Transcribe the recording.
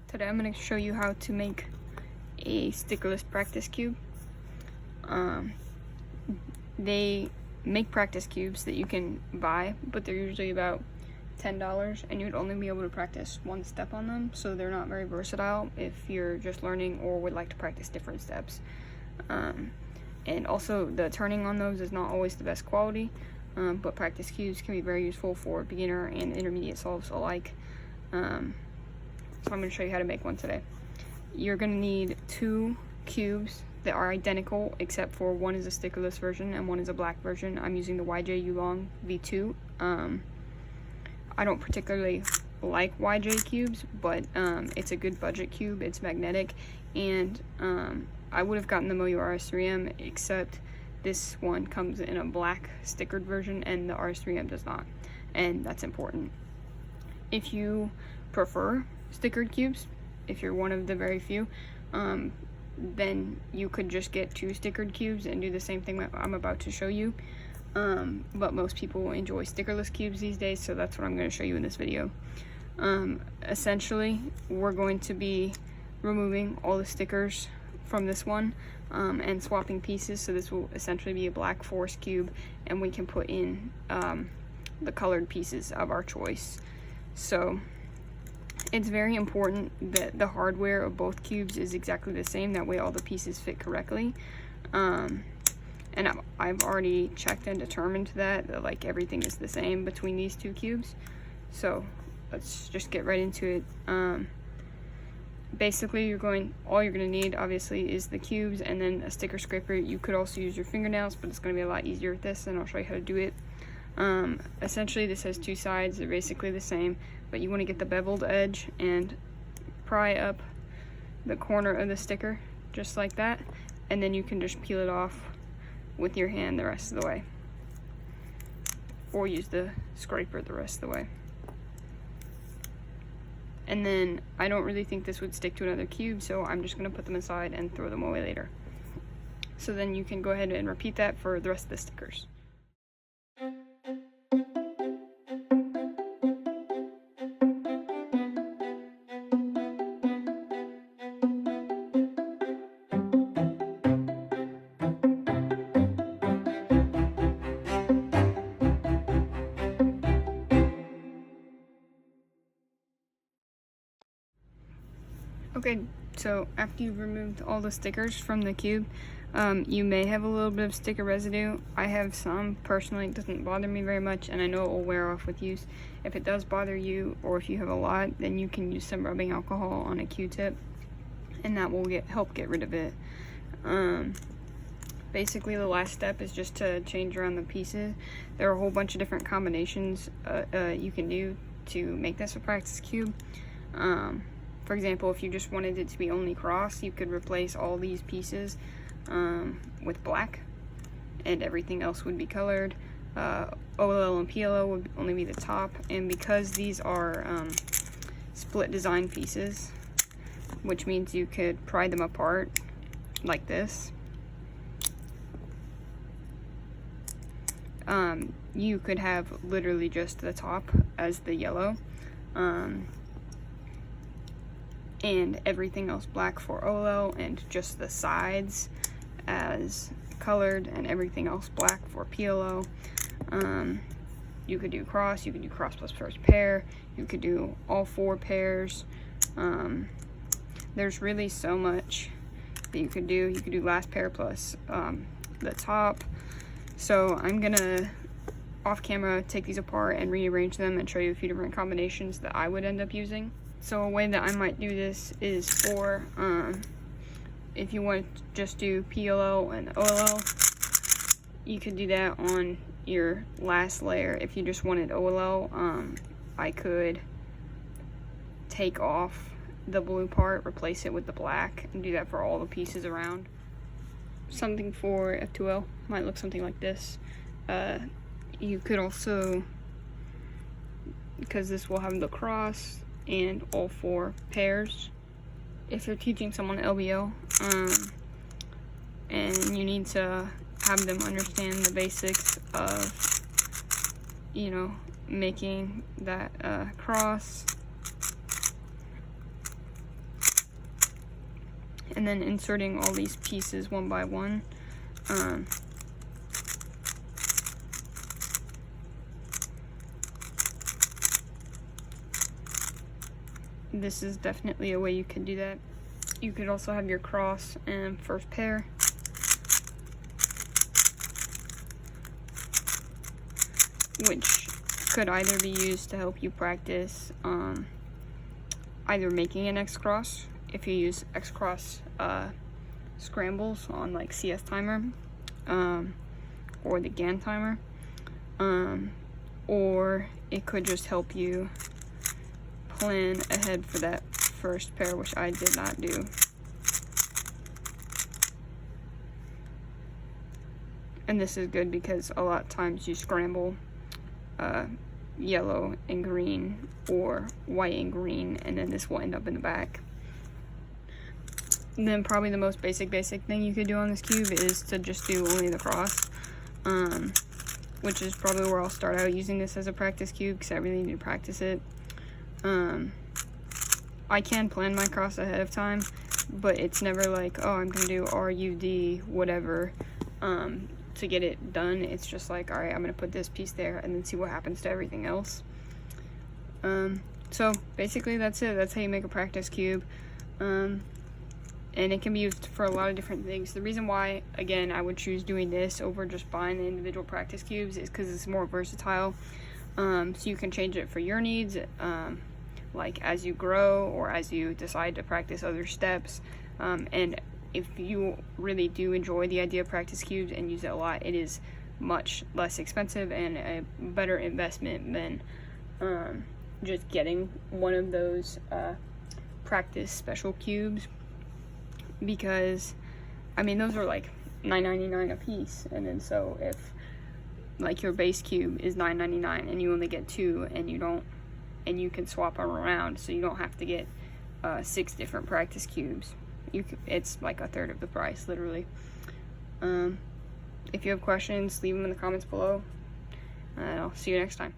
Today I'm going to show you how to make a stickerless practice cube. They make practice cubes that you can buy, but they're usually about $10, and you'd only be able to practice one step on them, so they're not very versatile if you're just learning or would like to practice different steps. And also the turning on those is not always the best quality, but practice cubes can be very useful for beginner and intermediate solves alike. So I'm going to show you how to make one today. You're going to need 2 cubes that are identical, except for one is a stickerless version and one is a black version. I'm using the YJ Yulong V2. I don't particularly like YJ cubes, but it's a good budget cube. It's magnetic, and I would have gotten the Moyo RS3M, except this one comes in a black stickered version and the RS3M does not, and that's important. If you prefer stickered cubes, if you're one of the very few, then you could just get 2 stickered cubes and do the same thing that I'm about to show you. But most people enjoy stickerless cubes these days, so that's what I'm going to show you in this video. Essentially, we're going to be removing all the stickers from this one and swapping pieces, so this will essentially be a black forest cube, and we can put in the colored pieces of our choice. So it's very important that the hardware of both cubes is exactly the same, that way all the pieces fit correctly. And I've already checked and determined that like everything is the same between these 2 cubes. So let's just get right into it. Basically, all you're gonna need obviously is the cubes and then a sticker scraper. You could also use your fingernails, but it's gonna be a lot easier with this, and I'll show you how to do it. Essentially, this has 2 sides. They're basically the same, but you want to get the beveled edge and pry up the corner of the sticker just like that, and then you can just peel it off with your hand the rest of the way, or use the scraper the rest of the way. And then I don't really think this would stick to another cube, so I'm just going to put them aside and throw them away later. So then you can go ahead and repeat that for the rest of the stickers. Okay, so after you've removed all the stickers from the cube, you may have a little bit of sticker residue. I have some. Personally, it doesn't bother me very much, and I know it will wear off with use. If it does bother you, or if you have a lot, then you can use some rubbing alcohol on a Q-tip, and that will help get rid of it. Basically, the last step is just to change around the pieces. There are a whole bunch of different combinations you can do to make this a practice cube. For example, if you just wanted it to be only cross, you could replace all these pieces with black, and everything else would be colored. OLL and PLO would only be the top, and because these are split design pieces, which means you could pry them apart like this, you could have literally just the top as the yellow, and everything else black for OLL, and just the sides as colored, and everything else black for PLO. You could do cross plus first pair, you could do all 4 pairs. There's really so much that you could do. You could do last pair plus the top. So I'm gonna off camera take these apart and rearrange them and show you a few different combinations that I would end up using. So a way that I might do this is for if you want to just do PLO and OLL, you could do that on your last layer. If you just wanted OLL, I could take off the blue part, replace it with the black, and do that for all the pieces around. Something for F2L might look something like this. You could also, because this will have the cross and all 4 pairs, if you're teaching someone LBO, and you need to have them understand the basics of, you know, making that cross and then inserting all these pieces one by one. This is definitely a way you can do that. You could also have your cross and first pair. Which could either be used to help you practice either making an X cross, if you use X cross scrambles on like CS timer, or the GAN timer, or it could just help you plan ahead for that first pair, which I did not do. And this is good because a lot of times you scramble yellow and green or white and green, and then this will end up in the back. And then probably the most basic thing you could do on this cube is to just do only the cross, which is probably where I'll start out using this as a practice cube, because I really need to practice it. I can plan my cross ahead of time, but it's never like, oh, I'm gonna do RUD whatever to get it done. It's just like, all right, I'm gonna put this piece there and then see what happens to everything else. So basically that's it. That's how you make a practice cube, and it can be used for a lot of different things. The reason why, again, I would choose doing this over just buying the individual practice cubes is because it's more versatile. So you can change it for your needs, like as you grow or as you decide to practice other steps. And if you really do enjoy the idea of practice cubes and use it a lot, it is much less expensive and a better investment than just getting one of those practice special cubes, because I mean those are like $9.99 a piece, and then so if like your base cube is $9.99 and you only get 2 and you can swap them around, so you don't have to get 6 different practice cubes. It's like a third of the price, literally. If you have questions, leave them in the comments below, and I'll see you next time.